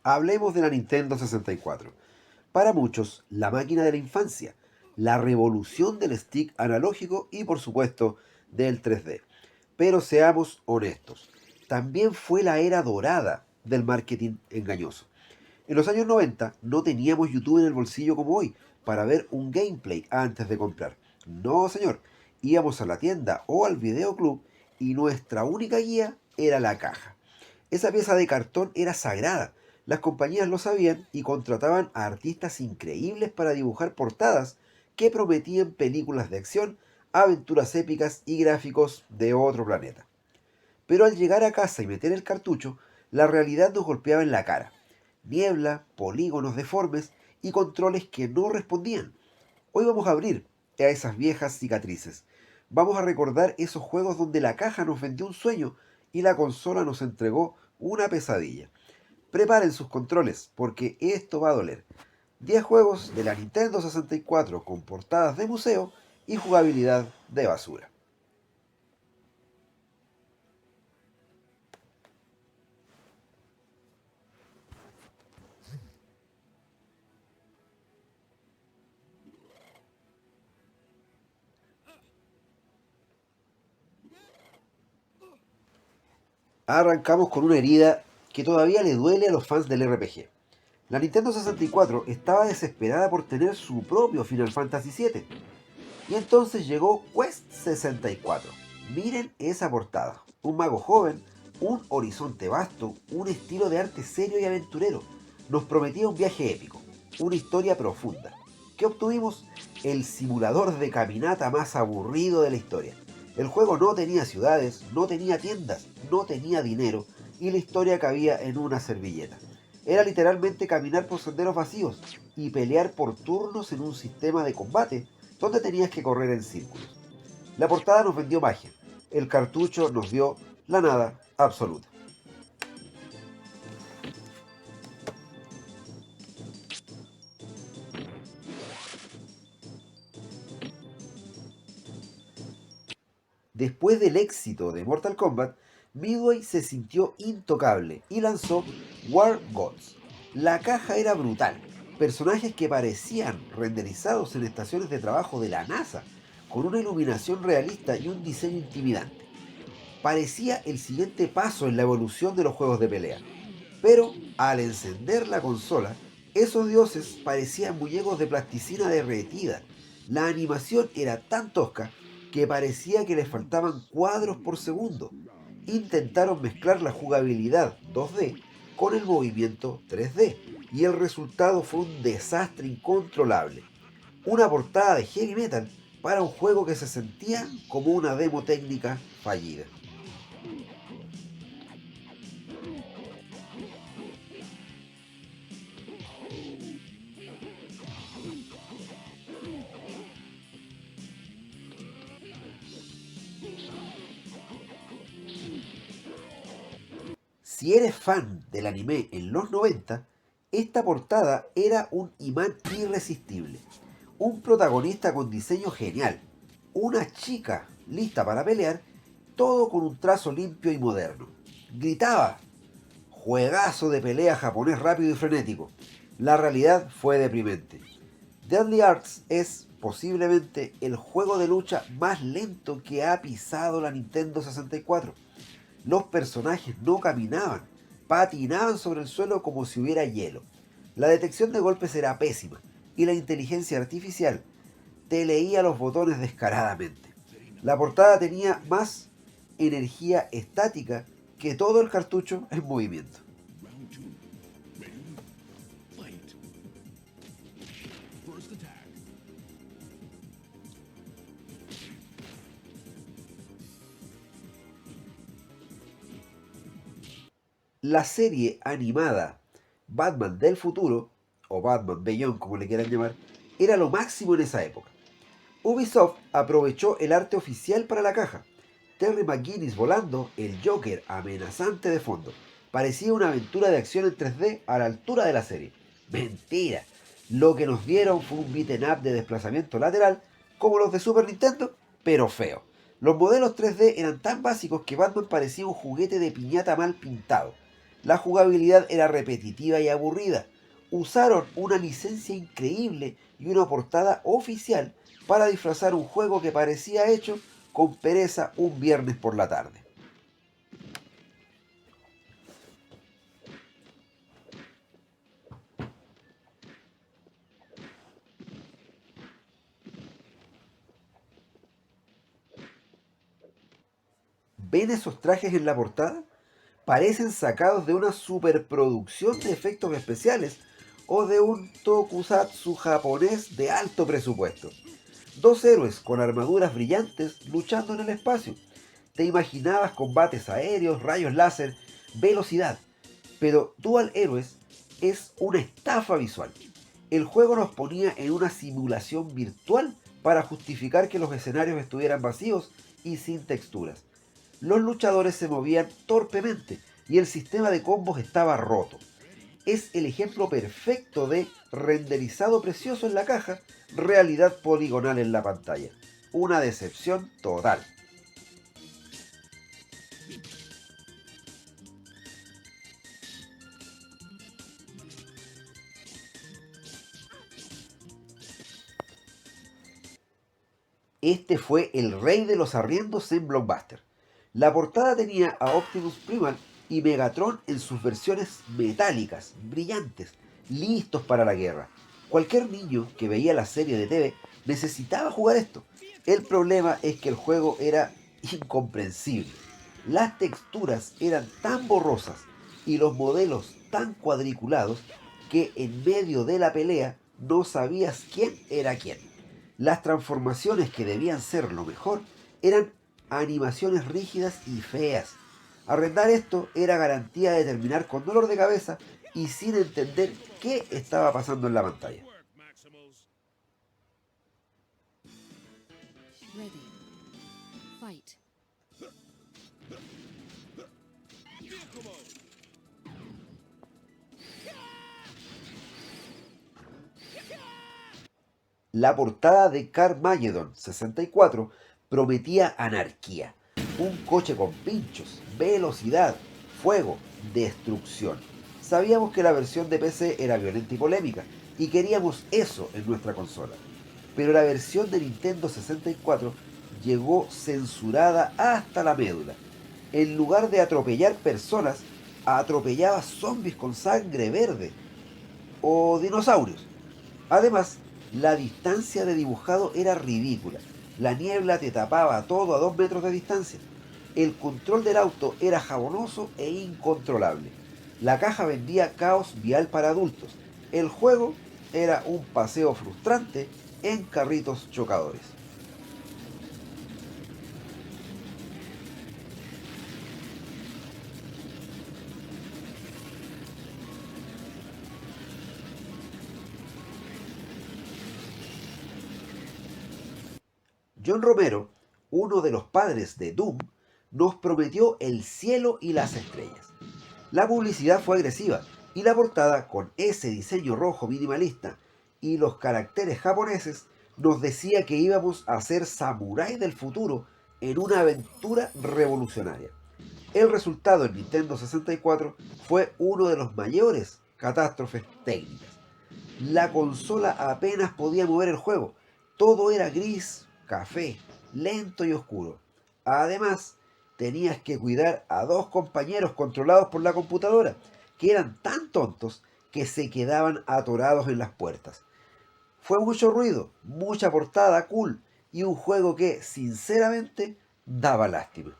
Hablemos de la Nintendo 64. Para muchos, la máquina de la infancia, la revolución del stick analógico y por supuesto del 3D. Pero seamos honestos, también fue la era dorada del marketing engañoso. En los años 90 no teníamos YouTube en el bolsillo como hoy para ver un gameplay antes de comprar. No, señor. Íbamos a la tienda o al videoclub y nuestra única guía era la caja. Esa pieza de cartón era sagrada. Las compañías lo sabían y contrataban a artistas increíbles para dibujar portadas que prometían películas de acción, aventuras épicas y gráficos de otro planeta. Pero al llegar a casa y meter el cartucho, la realidad nos golpeaba en la cara. Niebla, polígonos deformes y controles que no respondían. Hoy vamos a abrir a esas viejas cicatrices. Vamos a recordar esos juegos donde la caja nos vendió un sueño y la consola nos entregó una pesadilla. Preparen sus controles porque esto va a doler. 10 juegos de la Nintendo 64 con portadas de museo y jugabilidad de basura. Arrancamos con una herida que todavía le duele a los fans del RPG. La Nintendo 64 estaba desesperada por tener su propio Final Fantasy VII. Y entonces llegó Quest 64. Miren esa portada. Un mago joven, un horizonte vasto, un estilo de arte serio y aventurero. Nos prometía un viaje épico, una historia profunda. ¿Qué obtuvimos? El simulador de caminata más aburrido de la historia. El juego no tenía ciudades, no tenía tiendas, no tenía dinero y la historia cabía en una servilleta. Era literalmente caminar por senderos vacíos y pelear por turnos en un sistema de combate donde tenías que correr en círculos. La portada nos vendió magia, el cartucho nos dio la nada absoluta. Después del éxito de Mortal Kombat, Midway se sintió intocable y lanzó War Gods. La caja era brutal, personajes que parecían renderizados en estaciones de trabajo de la NASA, con una iluminación realista y un diseño intimidante. Parecía el siguiente paso en la evolución de los juegos de pelea. Pero al encender la consola, esos dioses parecían muñecos de plasticina derretida. La animación era tan tosca que parecía que les faltaban cuadros por segundo. Intentaron mezclar la jugabilidad 2D con el movimiento 3D y el resultado fue un desastre incontrolable. Una portada de heavy metal para un juego que se sentía como una demo técnica fallida. Si eres fan del anime en los 90, esta portada era un imán irresistible. Un protagonista con diseño genial, una chica lista para pelear, todo con un trazo limpio y moderno. Gritaba, juegazo de pelea japonés rápido y frenético. La realidad fue deprimente. Deadly Arts es posiblemente el juego de lucha más lento que ha pisado la Nintendo 64. Los personajes no caminaban, patinaban sobre el suelo como si hubiera hielo. La detección de golpes era pésima y la inteligencia artificial te leía los botones descaradamente. La portada tenía más energía estática que todo el cartucho en movimiento. La serie animada Batman del futuro, o Batman Beyond como le quieran llamar, era lo máximo en esa época. Ubisoft aprovechó el arte oficial para la caja. Terry McGuinness volando, el Joker amenazante de fondo. Parecía una aventura de acción en 3D a la altura de la serie. Mentira. Lo que nos dieron fue un beat'em up de desplazamiento lateral, como los de Super Nintendo, pero feo. Los modelos 3D eran tan básicos que Batman parecía un juguete de piñata mal pintado. La jugabilidad era repetitiva y aburrida. Usaron una licencia increíble y una portada oficial para disfrazar un juego que parecía hecho con pereza un viernes por la tarde. ¿Ven esos trajes en la portada? Parecen sacados de una superproducción de efectos especiales o de un tokusatsu japonés de alto presupuesto. Dos héroes con armaduras brillantes luchando en el espacio. Te imaginabas combates aéreos, rayos láser, velocidad. Pero Dual Heroes es una estafa visual. El juego nos ponía en una simulación virtual para justificar que los escenarios estuvieran vacíos y sin texturas. Los luchadores se movían torpemente y el sistema de combos estaba roto. Es el ejemplo perfecto de renderizado precioso en la caja, realidad poligonal en la pantalla. Una decepción total. Este fue el rey de los arriendos en Blockbuster. La portada tenía a Optimus Primal y Megatron en sus versiones metálicas, brillantes, listos para la guerra. Cualquier niño que veía la serie de TV necesitaba jugar esto. El problema es que el juego era incomprensible. Las texturas eran tan borrosas y los modelos tan cuadriculados que en medio de la pelea no sabías quién era quién. Las transformaciones que debían ser lo mejor eran animaciones rígidas y feas. Arrendar esto era garantía de terminar con dolor de cabeza y sin entender qué estaba pasando en la pantalla. Ready. Fight. La portada de Carmageddon 64 prometía anarquía, un coche con pinchos, velocidad, fuego, destrucción. Sabíamos que la versión de PC era violenta y polémica, y queríamos eso en nuestra consola. Pero la versión de Nintendo 64 llegó censurada hasta la médula. En lugar de atropellar personas, atropellaba zombies con sangre verde o dinosaurios. Además, la distancia de dibujado era ridícula. La niebla te tapaba todo a 2 metros de distancia. El control del auto era jabonoso e incontrolable. La caja vendía caos vial para adultos. El juego era un paseo frustrante en carritos chocadores. John Romero, uno de los padres de Doom, nos prometió el cielo y las estrellas. La publicidad fue agresiva y la portada, con ese diseño rojo minimalista y los caracteres japoneses, nos decía que íbamos a ser samuráis del futuro en una aventura revolucionaria. El resultado en Nintendo 64 fue uno de los mayores catástrofes técnicas. La consola apenas podía mover el juego. Todo era gris, café, lento y oscuro. Además, tenías que cuidar a dos compañeros controlados por la computadora, que eran tan tontos que se quedaban atorados en las puertas. Fue mucho ruido, mucha portada cool y un juego que, sinceramente, daba lástima.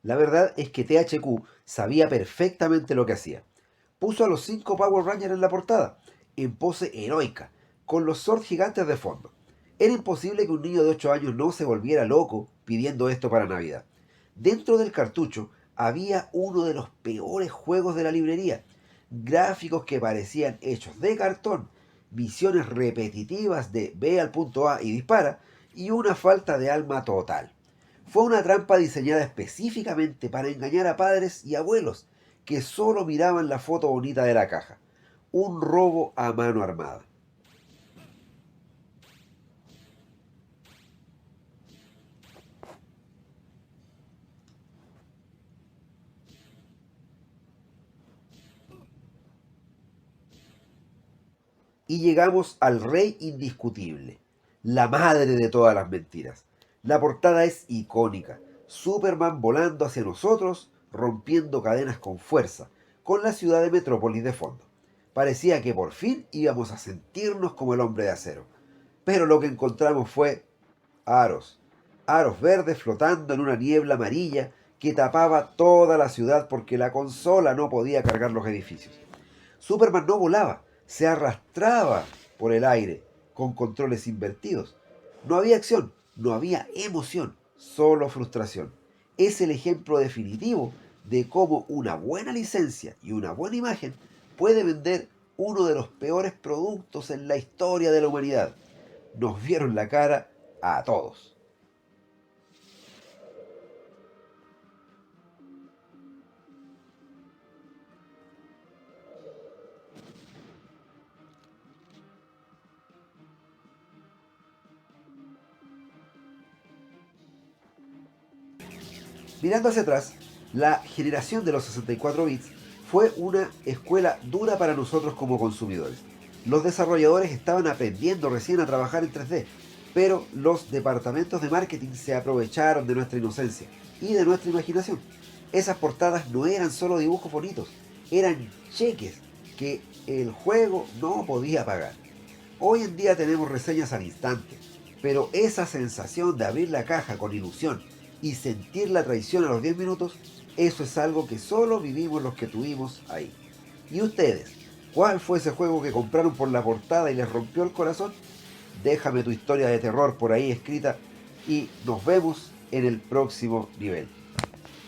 La verdad es que THQ sabía perfectamente lo que hacía. Puso a los 5 Power Rangers en la portada, en pose heroica, con los swords gigantes de fondo. Era imposible que un niño de 8 años no se volviera loco pidiendo esto para Navidad. Dentro del cartucho había uno de los peores juegos de la librería. Gráficos que parecían hechos de cartón, misiones repetitivas de ve al punto A y dispara, y una falta de alma total. Fue una trampa diseñada específicamente para engañar a padres y abuelos que solo miraban la foto bonita de la caja. Un robo a mano armada. Y llegamos al rey indiscutible, la madre de todas las mentiras. La portada es icónica, Superman volando hacia nosotros, rompiendo cadenas con fuerza, con la ciudad de Metrópolis de fondo. Parecía que por fin íbamos a sentirnos como el hombre de acero. Pero lo que encontramos fue aros, aros verdes flotando en una niebla amarilla que tapaba toda la ciudad porque la consola no podía cargar los edificios. Superman no volaba, se arrastraba por el aire con controles invertidos. No había acción, no había emoción, solo frustración. Es el ejemplo definitivo de cómo una buena licencia y una buena imagen puede vender uno de los peores productos en la historia de la humanidad. Nos vieron la cara a todos. Mirando hacia atrás, la generación de los 64 bits fue una escuela dura para nosotros como consumidores. Los desarrolladores estaban aprendiendo recién a trabajar en 3D, pero los departamentos de marketing se aprovecharon de nuestra inocencia y de nuestra imaginación. Esas portadas no eran solo dibujos bonitos, eran cheques que el juego no podía pagar. Hoy en día tenemos reseñas al instante, pero esa sensación de abrir la caja con ilusión y sentir la traición a los 10 minutos, eso es algo que solo vivimos los que tuvimos ahí. ¿Y ustedes? ¿Cuál fue ese juego que compraron por la portada y les rompió el corazón? Déjame tu historia de terror por ahí escrita y nos vemos en el próximo nivel.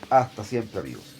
Hasta siempre, amigos.